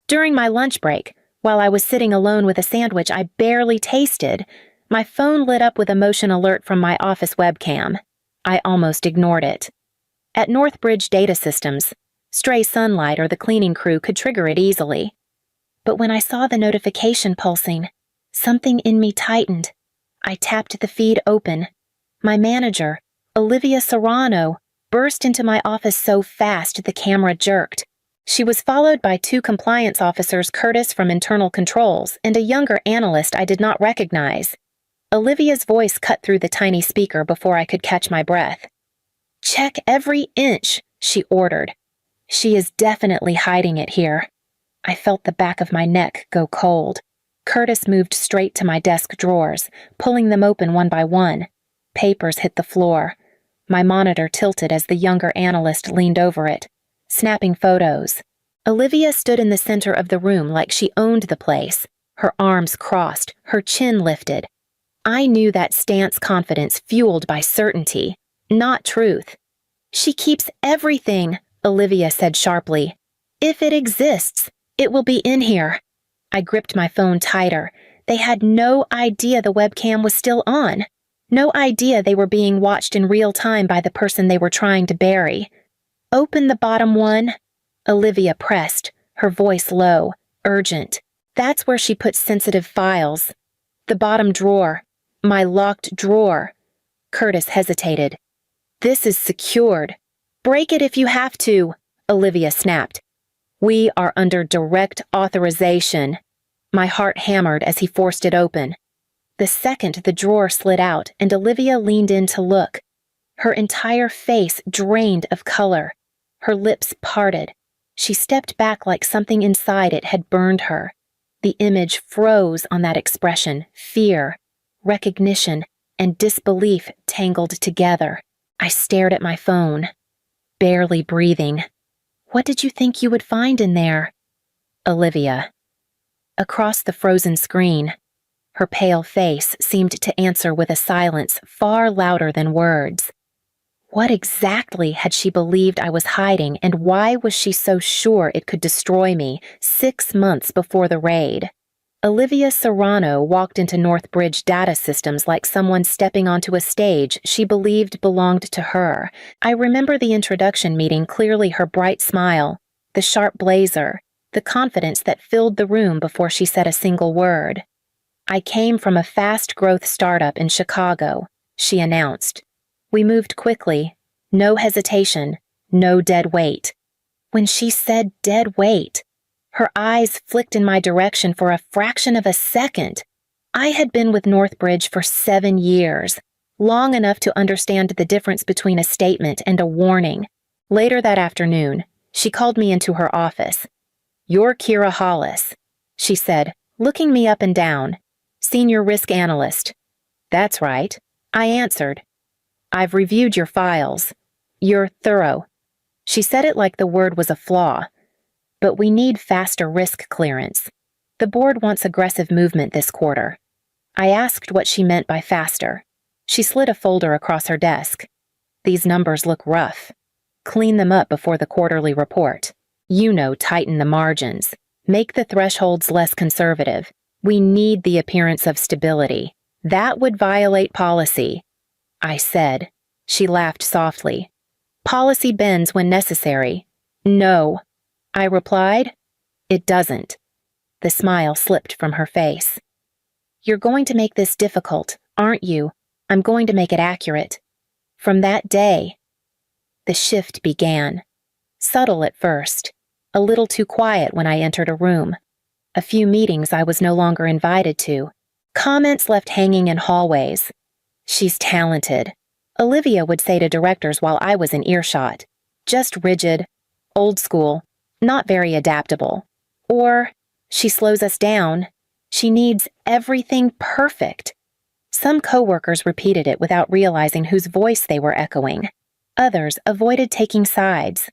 During my lunch break, while I was sitting alone with a sandwich I barely tasted, my phone lit up with a motion alert from my office webcam. I almost ignored it. At Northbridge Data Systems, stray sunlight or the cleaning crew could trigger it easily. But when I saw the notification pulsing, something in me tightened. I tapped the feed open. My manager, Olivia Serrano, burst into my office so fast the camera jerked. She was followed by 2 compliance officers, Curtis from internal controls, and a younger analyst I did not recognize. Olivia's voice cut through the tiny speaker before I could catch my breath. "Check every inch," she ordered. "She is definitely hiding it here." I felt the back of my neck go cold. Curtis moved straight to my desk drawers, pulling them open one by one. Papers hit the floor. My monitor tilted as the younger analyst leaned over it, snapping photos. Olivia stood in the center of the room like she owned the place, her arms crossed, her chin lifted. I knew that stance confidence fueled by certainty, not truth. "She keeps everything," Olivia said sharply. "If it exists, it will be in here." I gripped my phone tighter. They had no idea the webcam was still on. No idea they were being watched in real time by the person they were trying to bury. "Open the bottom one," Olivia pressed, her voice low, urgent. "That's where she puts sensitive files. The bottom drawer. My locked drawer." Curtis hesitated. "This is secured. Break it if you have to," Olivia snapped. "We are under direct authorization." My heart hammered as he forced it open. The second the drawer slid out and Olivia leaned in to look, her entire face drained of color. Her lips parted. She stepped back like something inside it had burned her. The image froze on that expression, fear, recognition, and disbelief tangled together. I stared at my phone, barely breathing. "What did you think you would find in there?" Olivia. Across the frozen screen, her pale face seemed to answer with a silence far louder than words. What exactly had she believed I was hiding, and why was she so sure it could destroy me 6 months before the raid? Olivia Serrano walked into Northbridge Data Systems like someone stepping onto a stage she believed belonged to her. I remember the introduction meeting clearly, her bright smile, the sharp blazer, the confidence that filled the room before she said a single word. "I came from a fast-growth startup in Chicago," she announced. "We moved quickly, no hesitation, no dead weight." When she said dead weight, her eyes flicked in my direction for a fraction of a second. I had been with Northbridge for 7 years, long enough to understand the difference between a statement and a warning. Later that afternoon, she called me into her office. "You're Keira Hollis," she said, looking me up and down. "Senior risk analyst." "That's right," I answered. "I've reviewed your files. You're thorough." She said it like the word was a flaw. "But we need faster risk clearance. The board wants aggressive movement this quarter." I asked what she meant by faster. She slid a folder across her desk. "These numbers look rough. Clean them up before the quarterly report. Tighten the margins. Make the thresholds less conservative. We need the appearance of stability. That would violate policy." I said. She laughed softly. "Policy bends when necessary." "No," I replied. "It doesn't." The smile slipped from her face. "You're going to make this difficult, aren't you? I'm going to make it accurate." From that day, the shift began. Subtle at first, a little too quiet when I entered a room. A few meetings I was no longer invited to. Comments left hanging in hallways. "She's talented," Olivia would say to directors while I was in earshot. "Just rigid, old school, not very adaptable." Or, "She slows us down. She needs everything perfect." Some coworkers repeated it without realizing whose voice they were echoing. Others avoided taking sides.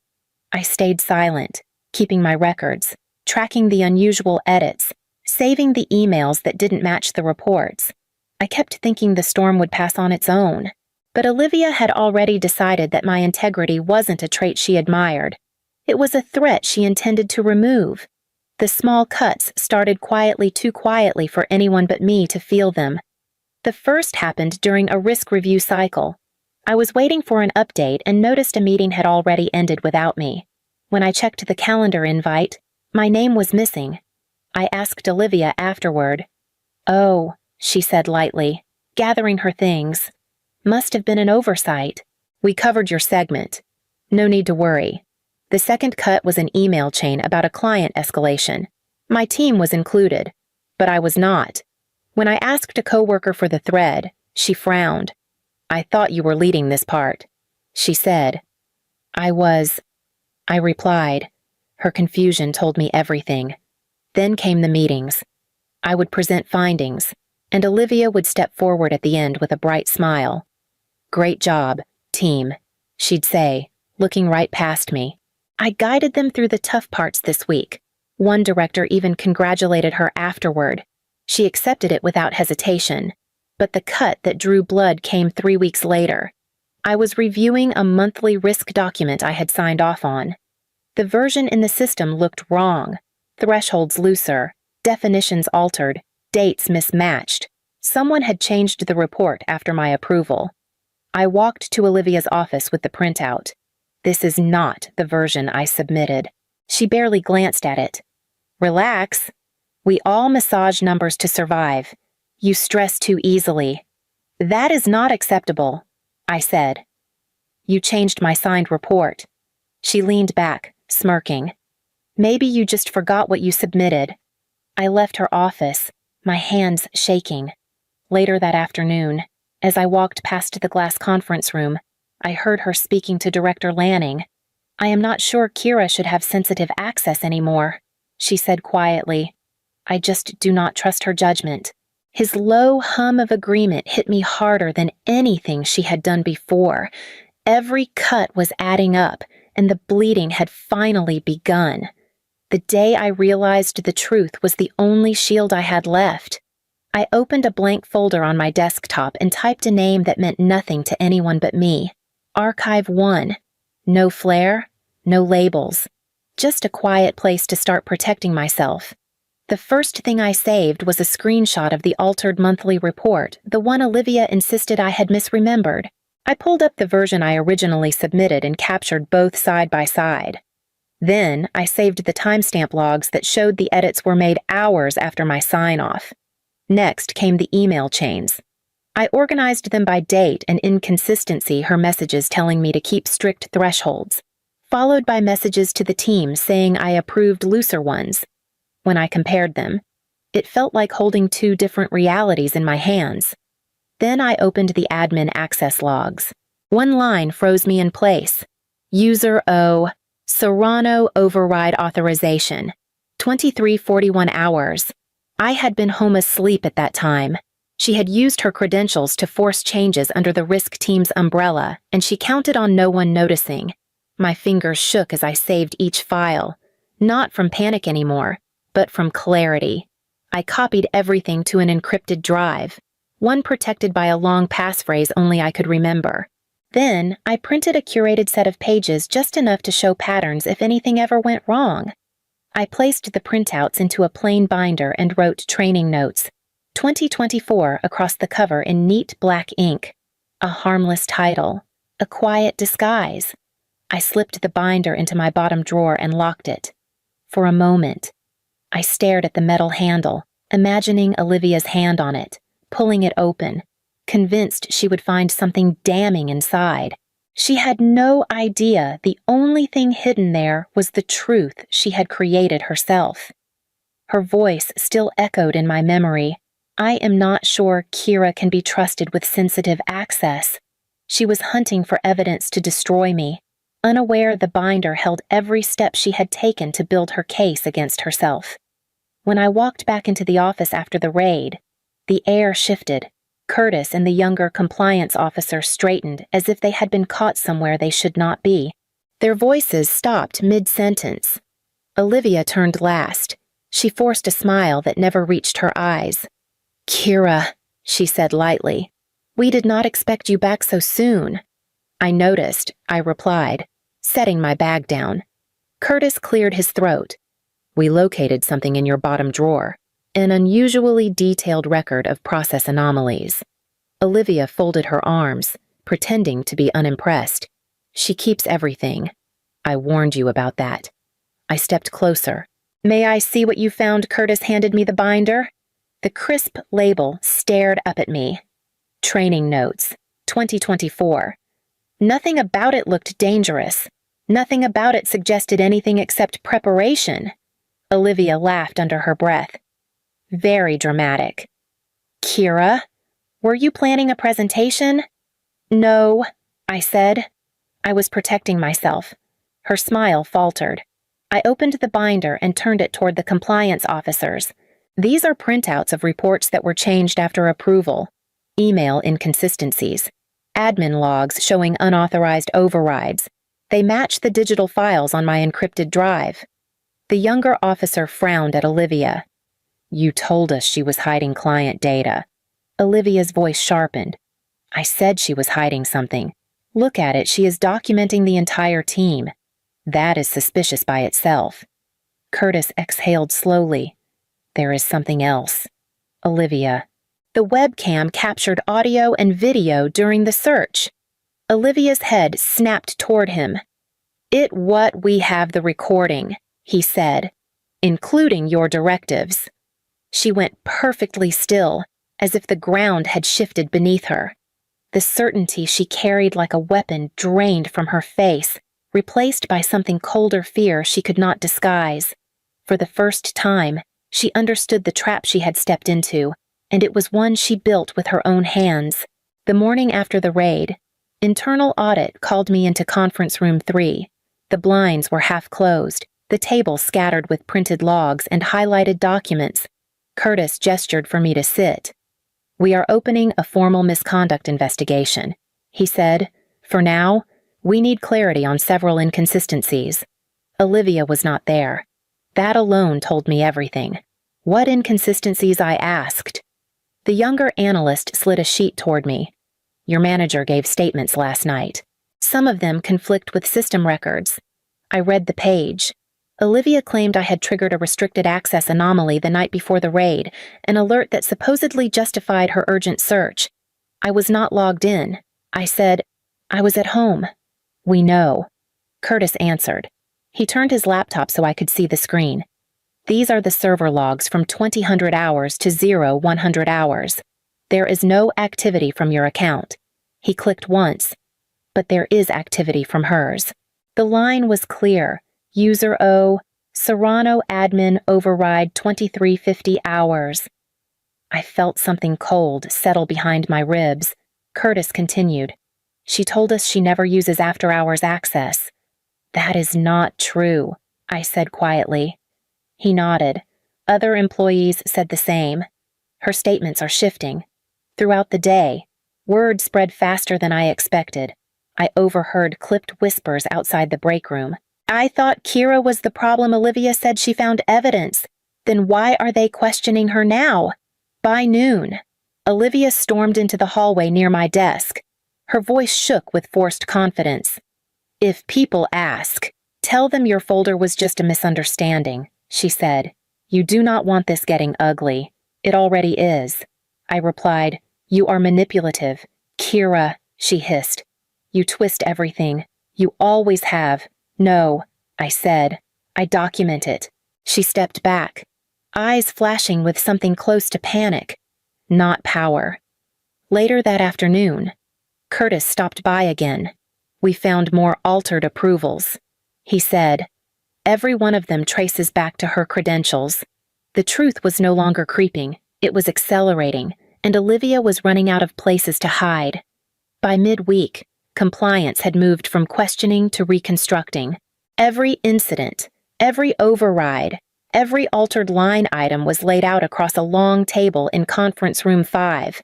I stayed silent, keeping my records, tracking the unusual edits, saving the emails that didn't match the reports. I kept thinking the storm would pass on its own. But Olivia had already decided that my integrity wasn't a trait she admired. It was a threat she intended to remove. The small cuts started quietly, too quietly for anyone but me to feel them. The first happened during a risk review cycle. I was waiting for an update and noticed a meeting had already ended without me. When I checked the calendar invite, my name was missing. I asked Olivia afterward. "Oh," she said lightly, gathering her things. "Must have been an oversight. We covered your segment. No need to worry." The second cut was an email chain about a client escalation. My team was included, but I was not. When I asked a coworker for the thread, she frowned. "I thought you were leading this part," she said. "I was," I replied. Her confusion told me everything. Then came the meetings. I would present findings, and Olivia would step forward at the end with a bright smile. "Great job, team," she'd say, looking right past me. I guided them through the tough parts this week. One director even congratulated her afterward. She accepted it without hesitation. But the cut that drew blood came 3 weeks later. I was reviewing a monthly risk document I had signed off on. The version in the system looked wrong. Thresholds looser, definitions altered, dates mismatched. Someone had changed the report after my approval. I walked to Olivia's office with the printout. "This is not the version I submitted." She barely glanced at it. "Relax. We all massage numbers to survive. You stress too easily." "That is not acceptable," I said. "You changed my signed report." She leaned back, smirking. "Maybe you just forgot what you submitted." I left her office, my hands shaking. Later that afternoon, as I walked past the glass conference room, I heard her speaking to Director Lanning. "I am not sure Keira should have sensitive access anymore," she said quietly. "I just do not trust her judgment." His low hum of agreement hit me harder than anything she had done before. Every cut was adding up, and the bleeding had finally begun. The day I realized the truth was the only shield I had left. I opened a blank folder on my desktop and typed a name that meant nothing to anyone but me. Archive 1. No flair, no labels. Just a quiet place to start protecting myself. The first thing I saved was a screenshot of the altered monthly report, the one Olivia insisted I had misremembered. I pulled up the version I originally submitted and captured both side by side. Then I saved the timestamp logs that showed the edits were made hours after my sign-off. Next came the email chains. I organized them by date and inconsistency, her messages telling me to keep strict thresholds, followed by messages to the team saying I approved looser ones. When I compared them, it felt like holding two different realities in my hands. Then I opened the admin access logs. One line froze me in place. User O. Serrano override authorization. 23:41 hours. I had been home asleep at that time. She had used her credentials to force changes under the risk team's umbrella, and she counted on no one noticing. My fingers shook as I saved each file. Not from panic anymore, but from clarity. I copied everything to an encrypted drive, one protected by a long passphrase only I could remember. Then, I printed a curated set of pages just enough to show patterns if anything ever went wrong. I placed the printouts into a plain binder and wrote training notes, 2024 across the cover in neat black ink. A harmless title, a quiet disguise. I slipped the binder into my bottom drawer and locked it. For a moment, I stared at the metal handle, imagining Olivia's hand on it, pulling it open, convinced she would find something damning inside. She had no idea the only thing hidden there was the truth she had created herself. Her voice still echoed in my memory. "I am not sure Keira can be trusted with sensitive access." She was hunting for evidence to destroy me, unaware the binder held every step she had taken to build her case against herself. When I walked back into the office after the raid, the air shifted. Curtis and the younger compliance officer straightened as if they had been caught somewhere they should not be. Their voices stopped mid-sentence. Olivia turned last. She forced a smile that never reached her eyes. "Keira," she said lightly, "we did not expect you back so soon." "I noticed," I replied, setting my bag down. Curtis cleared his throat. We located something in your bottom drawer, an unusually detailed record of process anomalies. Olivia folded her arms, pretending to be unimpressed. She keeps everything. I warned you about that. I stepped closer. May I see what you found? Curtis handed me the binder. The crisp label stared up at me. Training notes, 2024. Nothing about it looked dangerous. Nothing about it suggested anything except preparation. Olivia laughed under her breath. Very dramatic. Keira, were you planning a presentation? No, I said. I was protecting myself. Her smile faltered. I opened the binder and turned it toward the compliance officers. These are printouts of reports that were changed after approval. Email inconsistencies. Admin logs showing unauthorized overrides. They match the digital files on my encrypted drive. The younger officer frowned at Olivia. You told us she was hiding client data. Olivia's voice sharpened. I said she was hiding something. Look at it, she is documenting the entire team. That is suspicious by itself. Curtis exhaled slowly. There is something else. Olivia. The webcam captured audio and video during the search. Olivia's head snapped toward him. We have the recording, he said, including your directives. She went perfectly still, as if the ground had shifted beneath her. The certainty she carried like a weapon drained from her face, replaced by something colder fear she could not disguise. For the first time, she understood the trap she had stepped into, and it was one she built with her own hands. The morning after the raid, Internal Audit called me into conference room 3. The blinds were half closed, the table scattered with printed logs and highlighted documents. Curtis gestured for me to sit. We are opening a formal misconduct investigation, he said. For now, we need clarity on several inconsistencies. Olivia was not there. That alone told me everything. What inconsistencies? I asked. The younger analyst slid a sheet toward me. Your manager gave statements last night. Some of them conflict with system records. I read the page. Olivia claimed I had triggered a restricted access anomaly the night before the raid, an alert that supposedly justified her urgent search. I was not logged in. I said, I was at home. We know. Curtis answered. He turned his laptop so I could see the screen. These are the server logs from 2000 hours to 0100 hours. There is no activity from your account. He clicked once, but there is activity from hers. The line was clear. User O, Serrano admin override 2350 hours. I felt something cold settle behind my ribs. Curtis continued. She told us she never uses after-hours access. That is not true, I said quietly. He nodded. Other employees said the same. Her statements are shifting. Throughout the day, word spread faster than I expected. I overheard clipped whispers outside the break room. I thought Keira was the problem. Olivia said she found evidence. Then why are they questioning her now? By noon, Olivia stormed into the hallway near my desk. Her voice shook with forced confidence. If people ask, tell them your folder was just a misunderstanding, she said. You do not want this getting ugly. It already is. I replied, You are manipulative. Keira, she hissed. You twist everything. You always have. No, I said. I document it. She stepped back, eyes flashing with something close to panic, not power. Later that afternoon, Curtis stopped by again. We found more altered approvals. He said, Every one of them traces back to her credentials. The truth was no longer creeping, it was accelerating, and Olivia was running out of places to hide. By midweek, compliance had moved from questioning to reconstructing. Every incident, every override, every altered line item was laid out across a long table in conference room 5.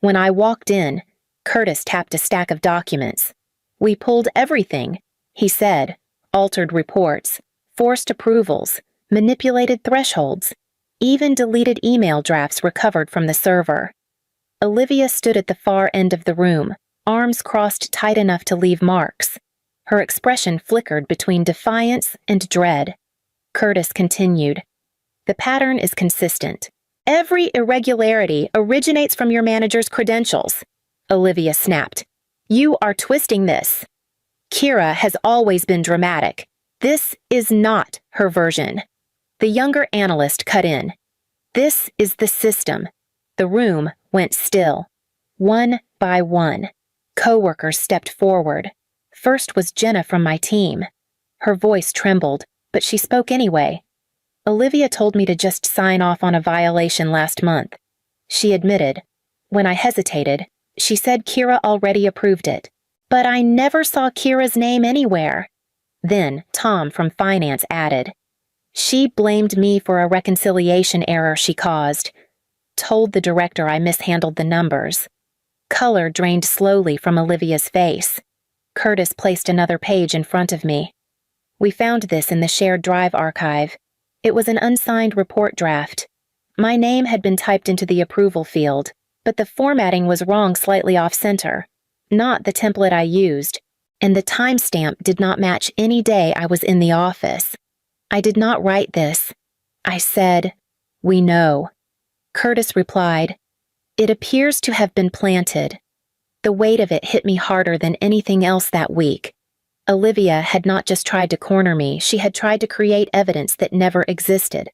When I walked in, Curtis tapped a stack of documents. We pulled everything, he said. Altered reports, forced approvals, manipulated thresholds, even deleted email drafts recovered from the server. Olivia stood at the far end of the room, arms crossed tight enough to leave marks. Her expression flickered between defiance and dread. Curtis continued. The pattern is consistent. Every irregularity originates from your manager's credentials. Olivia snapped. You are twisting this. Keira has always been dramatic. This is not her version. The younger analyst cut in. This is the system. The room went still. One by one, coworkers stepped forward. First was Jenna from my team. Her voice trembled, but she spoke anyway. Olivia told me to just sign off on a violation last month. She admitted. When I hesitated, she said Keira already approved it. But I never saw Keira's name anywhere. Then Tom from finance added. She blamed me for a reconciliation error she caused. Told the director I mishandled the numbers. Color drained slowly from Olivia's face. Curtis placed another page in front of me. We found this in the shared drive archive. It was an unsigned report draft. My name had been typed into the approval field, but the formatting was wrong slightly off-center, not the template I used, and the timestamp did not match any day I was in the office. I did not write this. I said, "We know." Curtis replied, "It appears to have been planted." The weight of it hit me harder than anything else that week. Olivia had not just tried to corner me, she had tried to create evidence that never existed.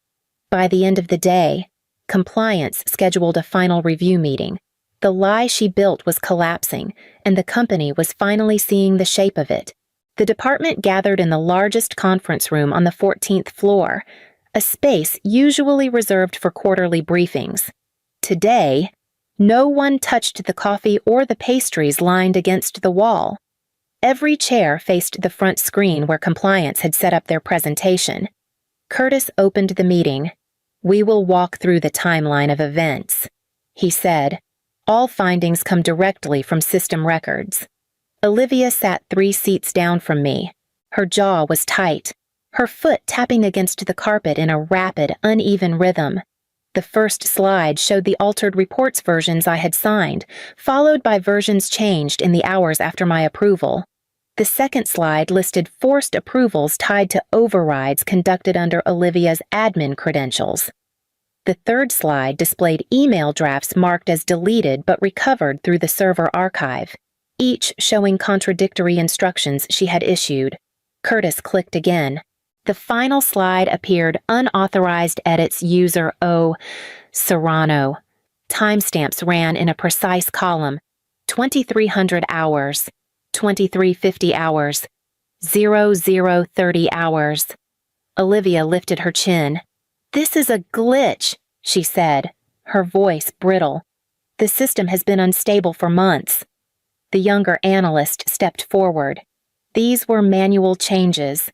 By the end of the day, compliance scheduled a final review meeting. The lie she built was collapsing, and the company was finally seeing the shape of it. The department gathered in the largest conference room on the 14th floor, a space usually reserved for quarterly briefings. Today, no one touched the coffee or the pastries lined against the wall. Every chair faced the front screen where compliance had set up their presentation. Curtis opened the meeting. "We will walk through the timeline of events," he said. "All findings come directly from system records." Olivia sat 3 seats down from me. Her jaw was tight, her foot tapping against the carpet in a rapid, uneven rhythm. The first slide showed the altered reports versions I had signed, followed by versions changed in the hours after my approval. The second slide listed forced approvals tied to overrides conducted under Olivia's admin credentials. The third slide displayed email drafts marked as deleted but recovered through the server archive, each showing contradictory instructions she had issued. Curtis clicked again. The final slide appeared unauthorized edits user O. Serrano. Timestamps ran in a precise column. 2300 hours, 2350 hours, 0030 hours. Olivia lifted her chin. "This is a glitch," she said, her voice brittle. "The system has been unstable for months." The younger analyst stepped forward. These were manual changes.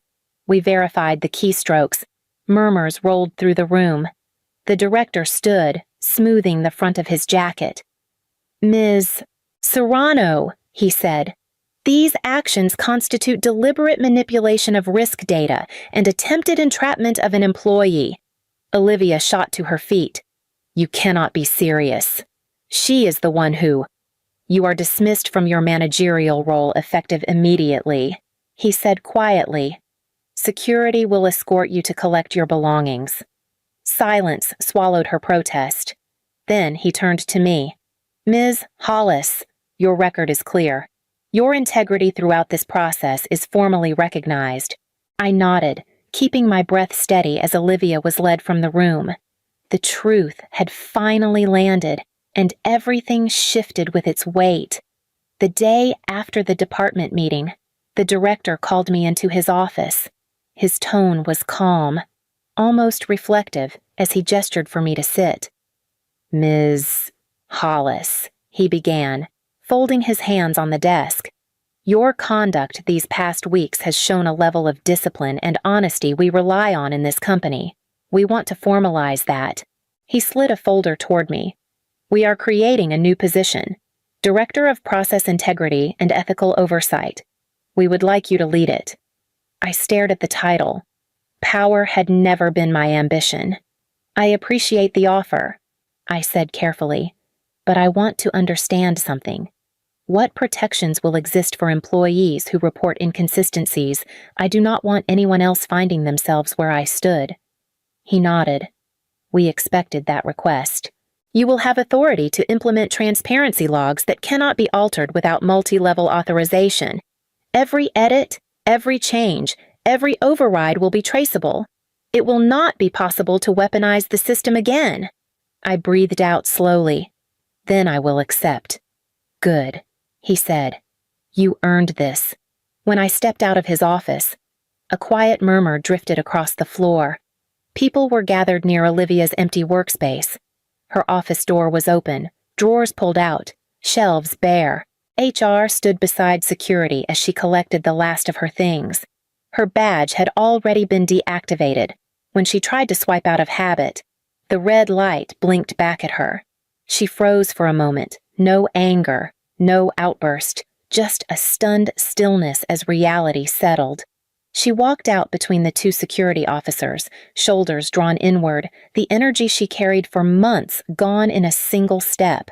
We verified the keystrokes. Murmurs rolled through the room. The director stood, smoothing the front of his jacket. "Ms. Serrano," he said, "these actions constitute deliberate manipulation of risk data and attempted entrapment of an employee." Olivia shot to her feet. "You cannot be serious. She is the one who—" "You are dismissed from your managerial role effective immediately," he said quietly. "Security will escort you to collect your belongings." Silence swallowed her protest. Then he turned to me. "Ms. Hollis, your record is clear. Your integrity throughout this process is formally recognized." I nodded, keeping my breath steady as Olivia was led from the room. The truth had finally landed, and everything shifted with its weight. The day after the department meeting, the director called me into his office. His tone was calm, almost reflective, as he gestured for me to sit. "Ms. Hollis," he began, folding his hands on the desk. "Your conduct these past weeks has shown a level of discipline and honesty we rely on in this company. We want to formalize that." He slid a folder toward me. "We are creating a new position, Director of Process Integrity and Ethical Oversight. We would like you to lead it." I stared at the title. Power had never been my ambition. "I appreciate the offer," I said carefully, "but I want to understand something. What protections will exist for employees who report inconsistencies? I do not want anyone else finding themselves where I stood. He nodded. We expected that request. You will have authority to implement transparency logs that cannot be altered without multi-level authorization. Every edit, every change, every override will be traceable. It will not be possible to weaponize the system again. I breathed out slowly. Then I will accept. Good, he said. You earned this. When I stepped out of his office, a quiet murmur drifted across the floor. People were gathered near Olivia's empty workspace. Her office door was open, drawers pulled out, shelves bare. HR stood beside security as she collected the last of her things. Her badge had already been deactivated. When she tried to swipe out of habit, the red light blinked back at her. She froze for a moment, no anger, no outburst, just a stunned stillness as reality settled. She walked out between the two security officers, shoulders drawn inward, the energy she carried for months gone in a single step.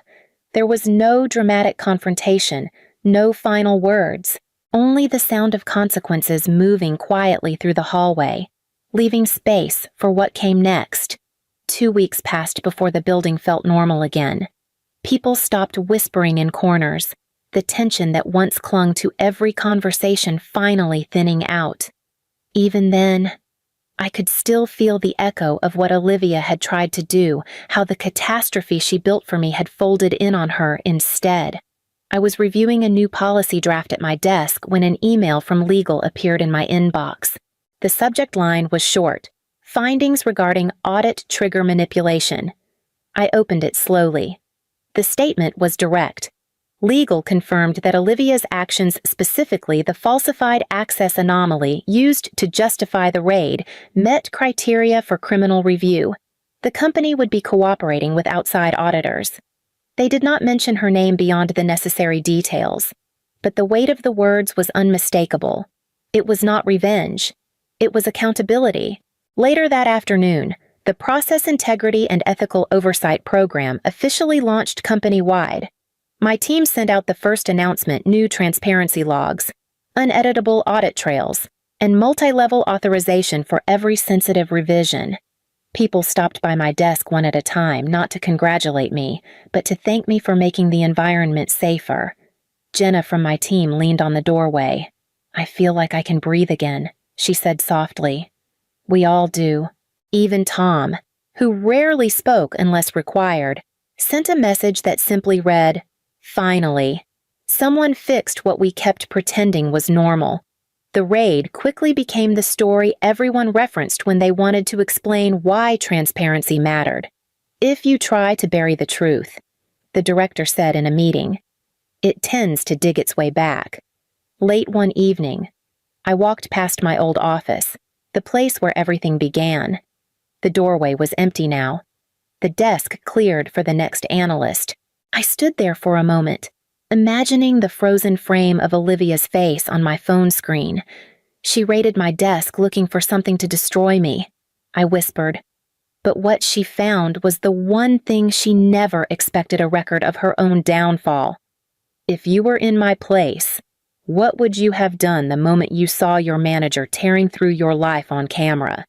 There was no dramatic confrontation, no final words, only the sound of consequences moving quietly through the hallway, leaving space for what came next. 2 weeks passed before the building felt normal again. People stopped whispering in corners, the tension that once clung to every conversation finally thinning out. Even then, I could still feel the echo of what Olivia had tried to do, how the catastrophe she built for me had folded in on her instead. I was reviewing a new policy draft at my desk when an email from legal appeared in my inbox. The subject line was short: Findings regarding audit trigger manipulation. I opened it slowly. The statement was direct. Legal confirmed that Olivia's actions, specifically the falsified access anomaly used to justify the raid, met criteria for criminal review. The company would be cooperating with outside auditors. They did not mention her name beyond the necessary details, but the weight of the words was unmistakable. It was not revenge. It was accountability. Later that afternoon, the Process Integrity and Ethical Oversight Program officially launched company-wide. My team sent out the first announcement: new transparency logs, uneditable audit trails, and multi-level authorization for every sensitive revision. People stopped by my desk one at a time, not to congratulate me, but to thank me for making the environment safer. Jenna from my team leaned on the doorway. I feel like I can breathe again, she said softly. We all do. Even Tom, who rarely spoke unless required, sent a message that simply read, Finally. Someone fixed what we kept pretending was normal. The raid quickly became the story everyone referenced when they wanted to explain why transparency mattered. If you try to bury the truth, the director said in a meeting, it tends to dig its way back. Late one evening, I walked past my old office, the place where everything began. The doorway was empty now. The desk cleared for the next analyst. I stood there for a moment, imagining the frozen frame of Olivia's face on my phone screen. She raided my desk looking for something to destroy me, I whispered. But what she found was the one thing she never expected: a record of her own downfall. If you were in my place, what would you have done the moment you saw your manager tearing through your life on camera?